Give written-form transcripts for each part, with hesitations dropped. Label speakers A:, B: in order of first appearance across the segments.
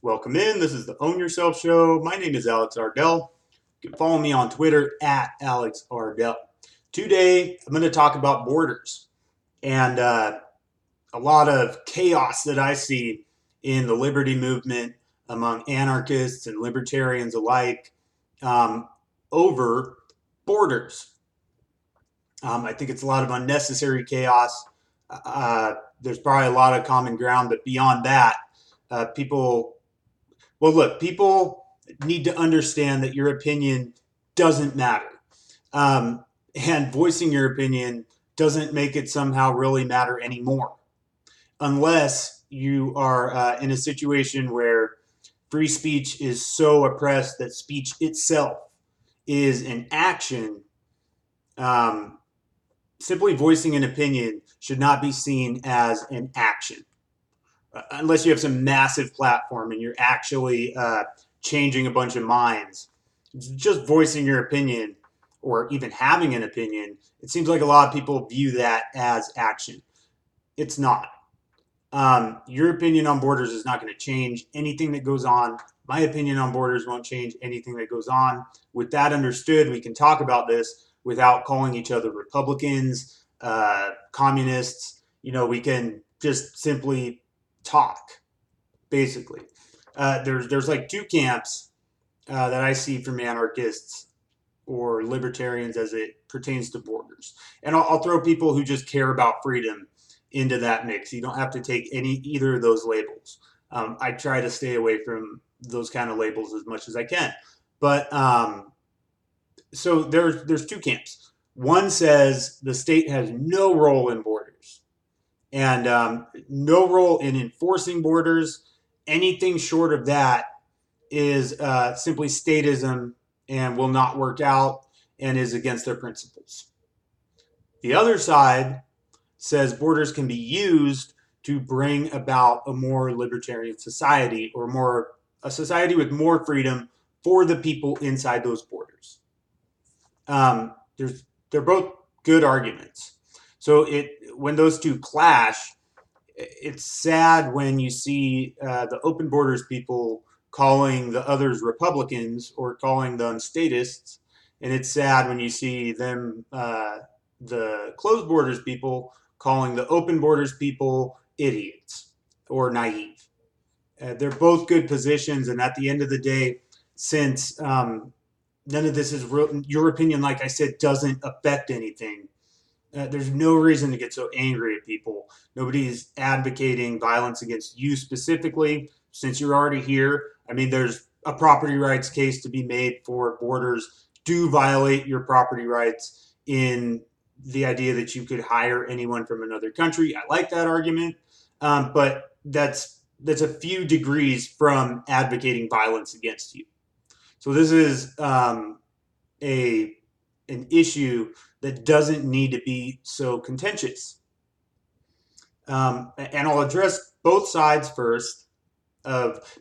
A: Welcome in. This is the Own Yourself Show. My name is Alex Ardell. You can follow me on Twitter at Alex Ardell. Today, I'm going to talk about borders and a lot of chaos that I see in the liberty movement among anarchists and libertarians alike um, over borders. I think it's a lot of unnecessary chaos. There's probably a lot of common ground, but beyond that, people need to understand that your opinion doesn't matter. And voicing your opinion doesn't make it somehow really matter anymore, unless you are in a situation where free speech is so oppressed that speech itself is an action. Um, Simply voicing an opinion should not be seen as an action. Unless you have some massive platform and you're actually changing a bunch of minds. Just voicing your opinion or even having an opinion, it seems like a lot of people view that as action. It's not. Your opinion on borders is not going to change anything that goes on. My opinion on borders won't change anything that goes on. With that understood, we can talk about this without calling each other Republicans, communists. We can just simply talk, basically. There's like two camps that I see from anarchists or libertarians as it pertains to borders. And I'll throw people who just care about freedom into that mix. You don't have to take either of those labels. I try to stay away from those kind of labels as much as I can. But so there's two camps. One says the state has no role in borders and no role in enforcing borders. Anything short of that is simply statism and will not work out and is against their principles. The other side says borders can be used to bring about a more libertarian society or a society with more freedom for the people inside those borders. They're both good arguments. So when those two clash, it's sad when you see the open borders people calling the others Republicans or calling them statists, and it's sad when you see them, the closed borders people, calling the open borders people idiots or naive. They're both good positions, and at the end of the day, since none of this is real, your opinion, like I said, doesn't affect anything. There's no reason to get so angry at people. Nobody's advocating violence against you specifically. Since you're already here, I mean, there's a property rights case to be made for borders do violate your property rights in the idea that you could hire anyone from another country. I like that argument, but that's a few degrees from advocating violence against you. So this is a an issue that doesn't need to be so contentious. And I'll address both sides first,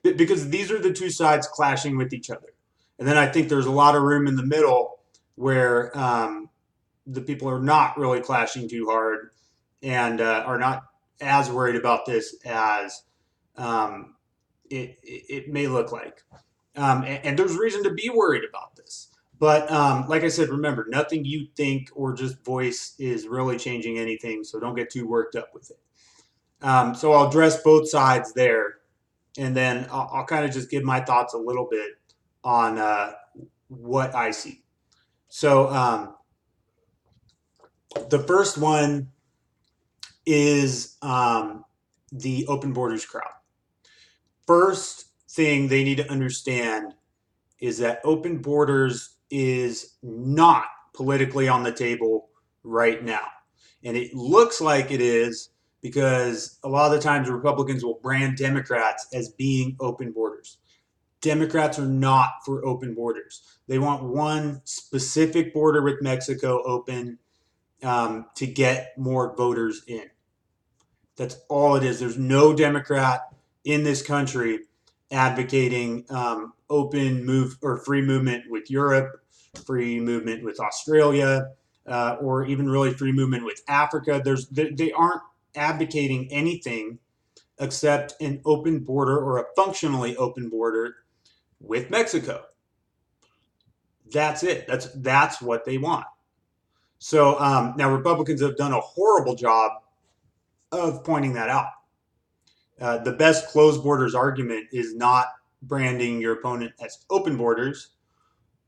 A: because these are the two sides clashing with each other. And then I think there's a lot of room in the middle where the people are not really clashing too hard and are not as worried about this as it may look like. And there's reason to be worried about this. But like I said, remember, nothing you think or just voice is really changing anything, so don't get too worked up with it. So I'll address both sides there, and then I'll kind of just give my thoughts a little bit on what I see. So the first one is the open borders crowd. First thing they need to understand is that open borders is not politically on the table right now. And it looks like it is because a lot of the times Republicans will brand Democrats as being open borders. Democrats are not for open borders. They want one specific border with Mexico open to get more voters in. That's all it is. There's no Democrat in this country advocating open move or free movement with Europe, free movement with Australia, or even really free movement with Africa. They aren't advocating anything accept an open border or a functionally open border with Mexico. That's it. That's what they want. So now Republicans have done a horrible job of pointing that out. The best closed borders argument is not branding your opponent as open borders.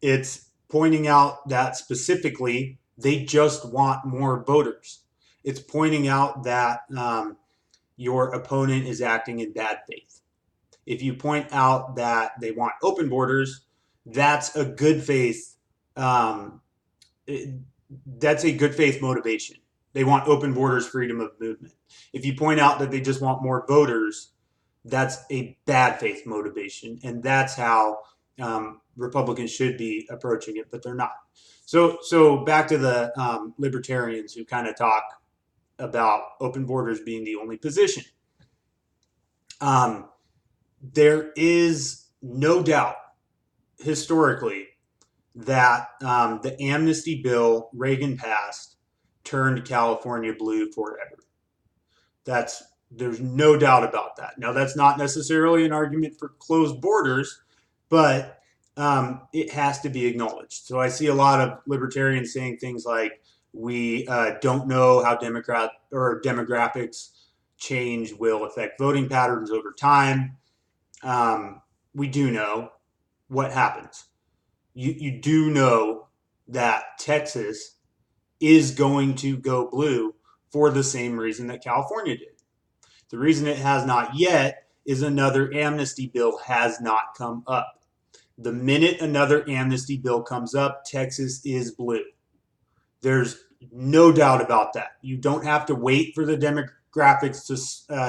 A: It's pointing out that specifically they just want more voters. It's pointing out that your opponent is acting in bad faith. If you point out that they want open borders, that's a good faith. Um, that's a good faith motivation. They want open borders, freedom of movement. If you point out that they just want more voters, that's a bad faith motivation, and that's how Republicans should be approaching it, but they're not. So back to the libertarians who kind of talk about open borders being the only position. There is no doubt historically that the amnesty bill Reagan passed turned California blue forever. There's no doubt about that. Now, that's not necessarily an argument for closed borders, but it has to be acknowledged. So I see a lot of libertarians saying things like, we don't know how demographics change will affect voting patterns over time. We do know what happens. You do know that Texas is going to go blue for the same reason that California did. The reason it has not yet is another amnesty bill has not come up. The minute another amnesty bill comes up, Texas is blue. There's no doubt about that. You don't have to wait for the demographics to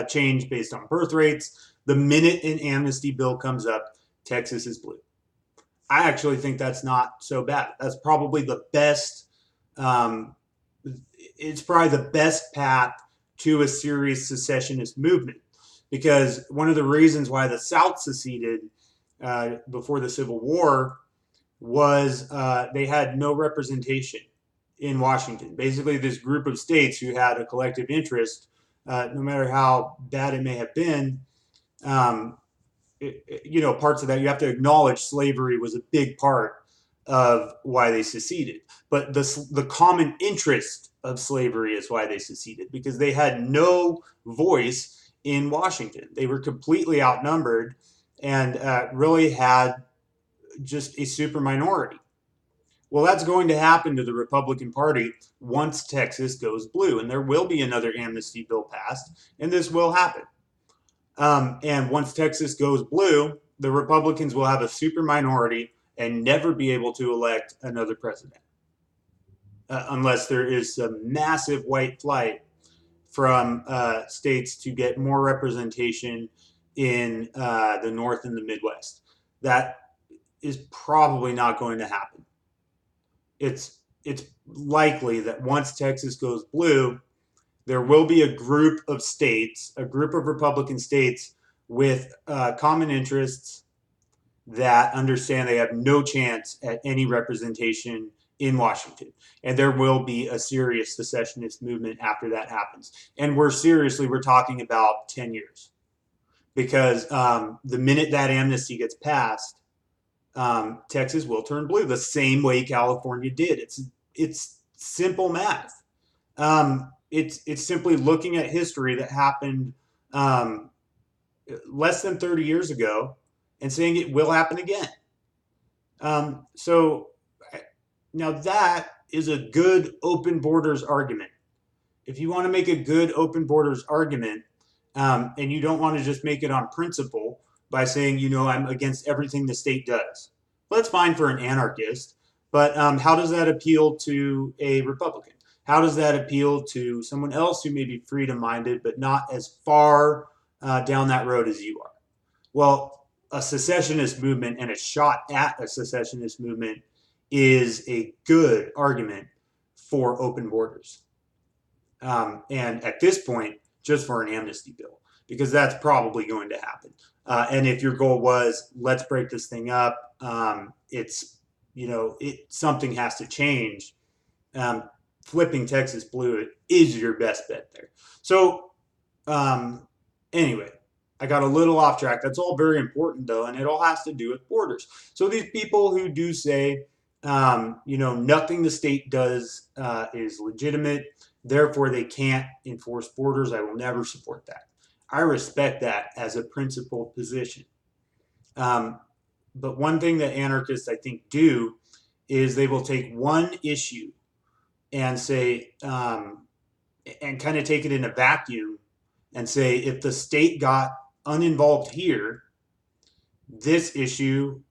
A: change based on birth rates. The minute an amnesty bill comes up, Texas is blue. I actually think that's not so bad. That's probably the best. It's probably the best path to a serious secessionist movement, because one of the reasons why the South seceded before the Civil War was they had no representation in Washington. Basically, this group of states who had a collective interest, no matter how bad it may have been, parts of that, you have to acknowledge slavery was a big part of why they seceded. But the common interest of slavery is why they seceded, because they had no voice in Washington. They were completely outnumbered and really had just a super minority. Well, that's going to happen to the Republican Party once Texas goes blue, and there will be another amnesty bill passed, and this will happen. And once Texas goes blue, the Republicans will have a super minority and never be able to elect another president, unless there is some massive white flight from states to get more representation in the North and the Midwest. That is probably not going to happen. It's likely that once Texas goes blue, there will be a group of states, a group of Republican states with common interests that understand they have no chance at any representation in Washington. And there will be a serious secessionist movement after that happens. And we're talking about 10 years. Because the minute that amnesty gets passed, Texas will turn blue the same way California did. It's simple math. It's simply looking at history that happened less than 30 years ago and saying it will happen again. So now that is a good open borders argument. If you want to make a good open borders argument, and you don't want to just make it on principle by saying, I'm against everything the state does. Well, that's fine for an anarchist, but how does that appeal to a Republican? How does that appeal to someone else who may be freedom-minded, but not as far down that road as you are? Well, a secessionist movement and a shot at a secessionist movement is a good argument for open borders. And at this point, just for an amnesty bill, because that's probably going to happen. And if your goal was, let's break this thing up, something has to change. Flipping Texas blue is your best bet there. So Anyway, I got a little off track. That's all very important though, and it all has to do with borders. So these people who do say, nothing the state does is legitimate, therefore they can't enforce borders. I will never support that. I respect that as a principled position. Um, but one thing that anarchists, I think, do is they will take one issue and say, and kind of take it in a vacuum and say, if the state got uninvolved here, this issue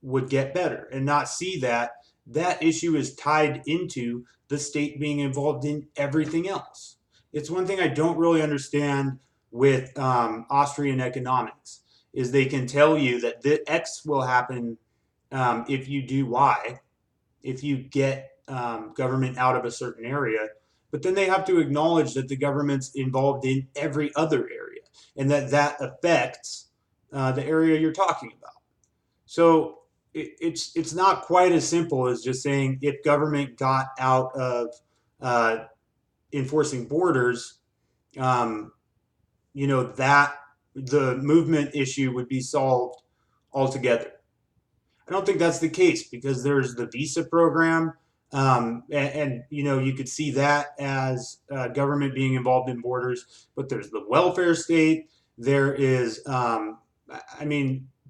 A: would get better, and not see that that issue is tied into the state being involved in everything else. It's one thing I don't really understand with Austrian economics is they can tell you that the X will happen if you do Y, if you get government out of a certain area, but then they have to acknowledge that the government's involved in every other area and that that affects the area you're talking about. So it's not quite as simple as just saying if government got out of uh, enforcing borders, um, that the movement issue would be solved altogether. I don't think that's the case because there's the visa program, and you could see that as government being involved in borders. But there's the welfare state. There is,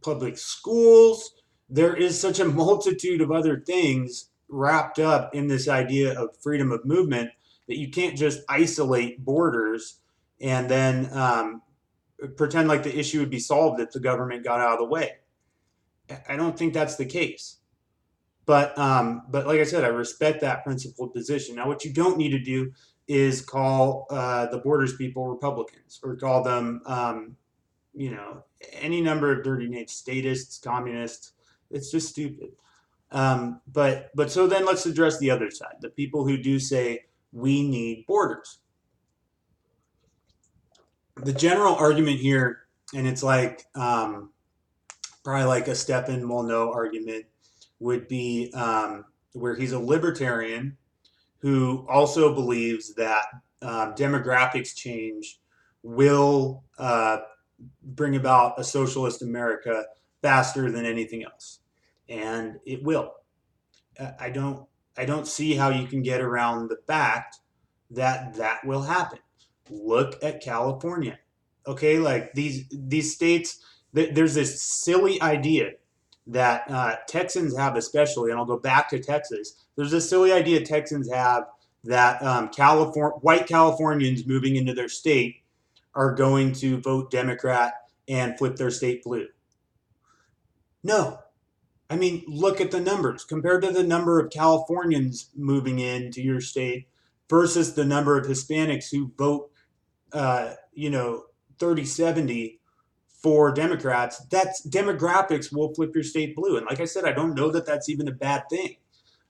A: public schools. There is such a multitude of other things wrapped up in this idea of freedom of movement that you can't just isolate borders and then pretend like the issue would be solved if the government got out of the way. I don't think that's the case. But like I said, I respect that principled position. Now, what you don't need to do is call the borders people Republicans or call them, any number of dirty names, statists, communists. It's just stupid. But so then let's address the other side, the people who do say we need borders. The general argument here, and it's like probably like a Stephen Molyneux argument, would be where he's a libertarian who also believes that demographics change will bring about a socialist America faster than anything else, and it will. I don't see how you can get around the fact that that will happen. Look at California. Okay, like these states, there's this silly idea that Texans have, especially, and I'll go back to Texas. There's this silly idea Texans have that white Californians moving into their state are going to vote Democrat and flip their state blue. No, I mean, look at the numbers compared to the number of Californians moving into your state versus the number of Hispanics who vote, 30-70 for Democrats. That's demographics will flip your state blue. And like I said, I don't know that that's even a bad thing.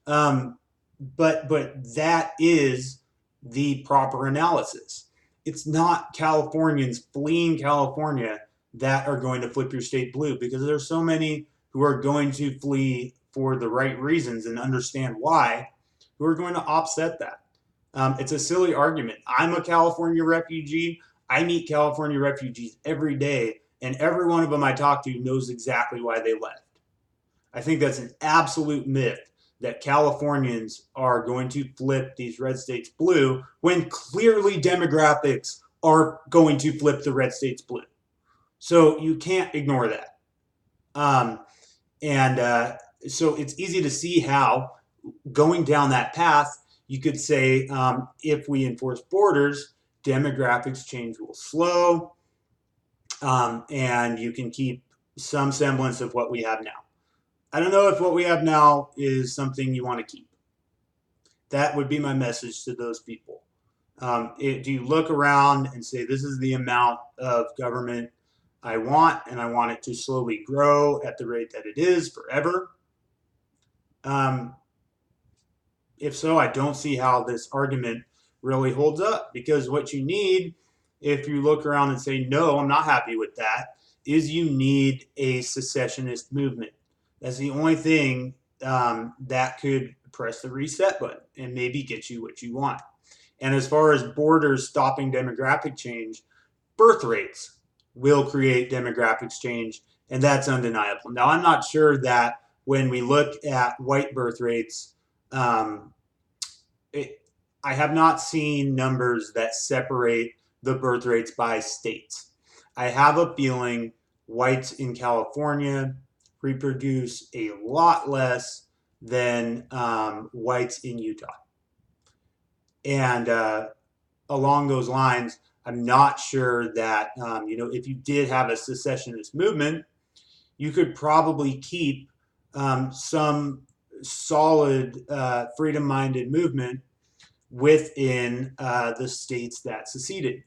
A: But that is the proper analysis. It's not Californians fleeing California that are going to flip your state blue, because there's so many who are going to flee for the right reasons and understand why, who are going to offset that. It's a silly argument. I'm a California refugee. I meet California refugees every day, and every one of them I talk to knows exactly why they left. I think that's an absolute myth that Californians are going to flip these red states blue when clearly demographics are going to flip the red states blue. So you can't ignore that. So it's easy to see how going down that path, you could say if we enforce borders, demographics change will slow, and you can keep some semblance of what we have now. I don't know if what we have now is something you want to keep. That would be my message to those people. Do you look around and say, this is the amount of government I want, and I want it to slowly grow at the rate that it is forever? If so, I don't see how this argument really holds up, because what you need, if you look around and say, no, I'm not happy with that, is you need a secessionist movement. That's the only thing that could press the reset button and maybe get you what you want. And as far as borders stopping demographic change, birth rates will create demographics change, and that's undeniable. Now, I'm not sure that when we look at white birth rates, um, I have not seen numbers that separate the birth rates by states. I have a feeling whites in California reproduce a lot less than whites in Utah. And along those lines, I'm not sure that, if you did have a secessionist movement, you could probably keep some solid freedom-minded movement within the states that seceded.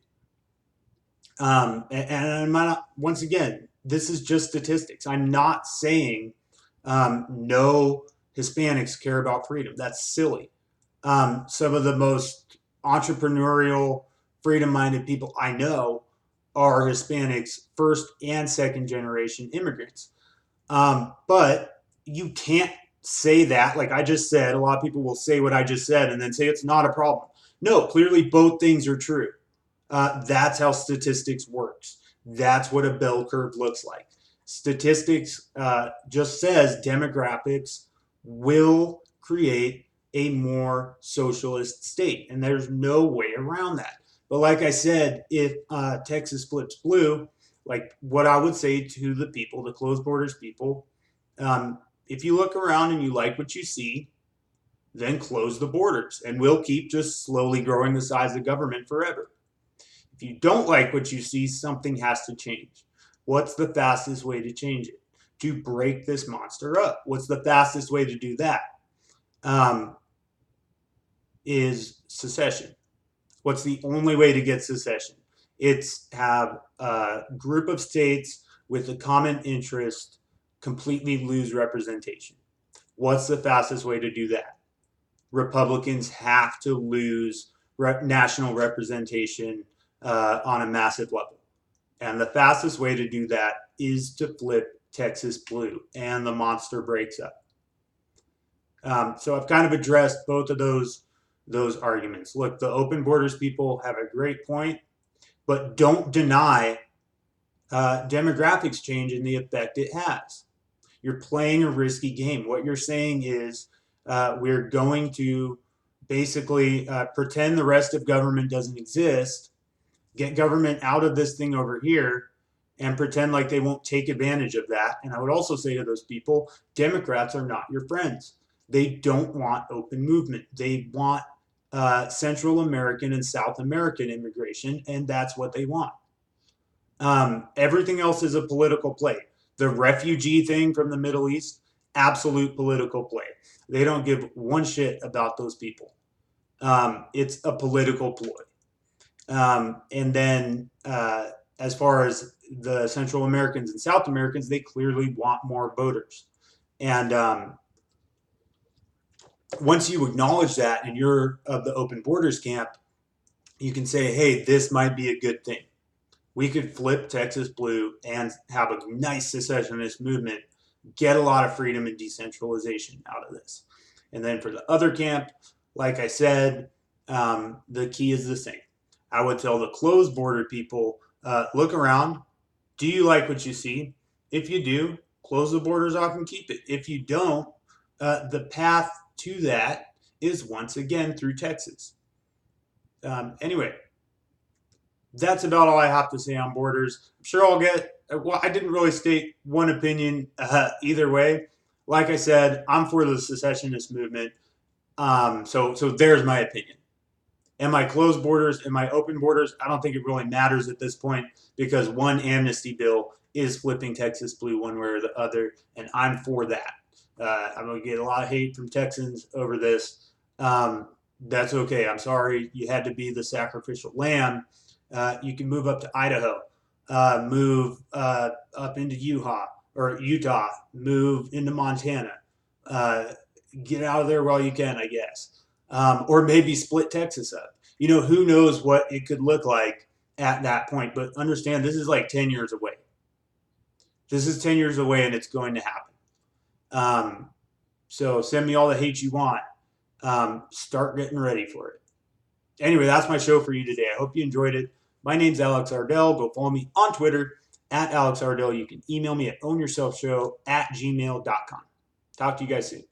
A: And I'm not, once again, this is just statistics. I'm not saying no Hispanics care about freedom. That's silly. Some of the most entrepreneurial, freedom-minded people I know are Hispanics, first and second generation immigrants. But you can't say that, like I just said. A lot of people will say what I just said and then say it's not a problem. No, clearly both things are true. That's how statistics works. That's what a bell curve looks like. Statistics just says demographics will create a more socialist state, and there's no way around that. But like I said, if Texas flips blue, like what I would say to the people, the closed borders people, if you look around and you like what you see, then close the borders, and we'll keep just slowly growing the size of government forever. If you don't like what you see, something has to change. What's the fastest way to change it? To break this monster up. What's the fastest way to do that? Is secession. What's the only way to get secession? It's have a group of states with a common interest completely lose representation. What's the fastest way to do that? Republicans have to lose national representation on a massive level. And the fastest way to do that is to flip Texas blue, and the monster breaks up. So I've kind of addressed both of those arguments. Look, the open borders people have a great point, but don't deny demographics change and the effect it has. You're playing a risky game. What you're saying is we're going to basically pretend the rest of government doesn't exist, get government out of this thing over here, and pretend like they won't take advantage of that. And I would also say to those people, Democrats are not your friends. They don't want open movement. They want Central American and South American immigration, and that's what they want. Everything else is a political play. The refugee thing from the Middle East, absolute political play. They don't give one shit about those people. It's a political ploy. And then as far as the Central Americans and South Americans, they clearly want more voters. And once you acknowledge that and you're of the open borders camp, you can say, hey, this might be a good thing. We could flip Texas blue and have a nice secessionist movement, get a lot of freedom and decentralization out of this. And then for the other camp, like I said, the key is the same. I would tell the closed border people, look around. Do you like what you see? If you do, close the borders off and keep it. If you don't, the path to that is once again through Texas. Anyway, that's about all I have to say on borders. I'm sure I'll get, well, I didn't really state one opinion either way. Like I said, I'm for the secessionist movement. So there's my opinion. Am I closed borders? Am I open borders? I don't think it really matters at this point because one amnesty bill is flipping Texas blue one way or the other, and I'm for that. I'm going to get a lot of hate from Texans over this. That's okay. I'm sorry you had to be the sacrificial lamb. You can move up to Idaho, move up into Utah, move into Montana. Get out of there while you can, I guess. Or maybe split Texas up. You know, who knows what it could look like at that point. But understand, this is like 10 years away. This is 10 years away, and it's going to happen. So send me all the hate you want. Start getting ready for it. Anyway, that's my show for you today. I hope you enjoyed it. My name's Alex Ardell. Go follow me on Twitter at Alex Ardell. You can email me at ownyourselfshow@gmail.com. Talk to you guys soon.